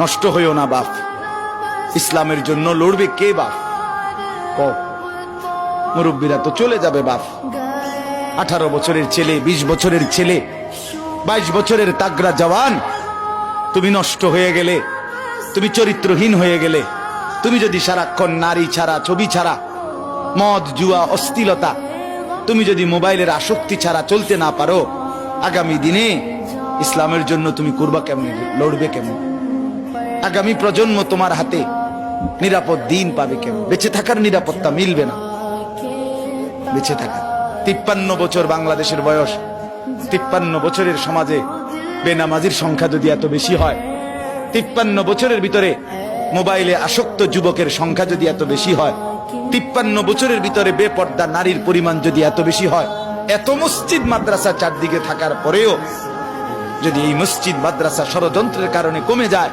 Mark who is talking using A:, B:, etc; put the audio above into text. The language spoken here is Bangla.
A: নষ্ট হইও না বাপ। ইসলামের জন্য লড়বে কে বাপ? মুরব্বীরা তো চলে যাবে বাপ। 18 বছরের ছেলে, 20 বছরের ছেলে, 22 বছরের তাগড়া জওয়ান, তুমি নষ্ট হয়ে গেলে, তুমি চরিত্রহীন হয়ে গেলে, তুমি যদি সারাক্ষণ নারী ছাড়া, ছবি ছাড়া, মদ জুয়া অশ্লীলতা, তুমি যদি মোবাইলের আসক্তি ছাড়া চলতে না পারো, আগামী দিনে ইসলামের জন্য তুমি করবা কেমন, লড়বে কেমন? আগামী প্রজন্ম তোমার হাতে নিরাপদ দিন পাবে কেমন? বেঁচে থাকার নিরাপত্তা মিলবে না। বেঁচে থাকা 53 বছর বাংলাদেশের বয়স, 53 বছরের সমাজে বেনামাজির সংখ্যা যদি এত বেশি হয়, 53 বছরের ভিতরে মোবাইলে আসক্ত যুবকের সংখ্যা যদি এত বেশি হয়, 53 বছরের ভিতরে বেপর্দা নারীর পরিমাণ যদি এত বেশি হয়, এত মসজিদ মাদ্রাসা চারদিকে থাকার পরেও যদি এই মসজিদ মাদ্রাসা ষড়যন্ত্রের কারণে কমে যায়,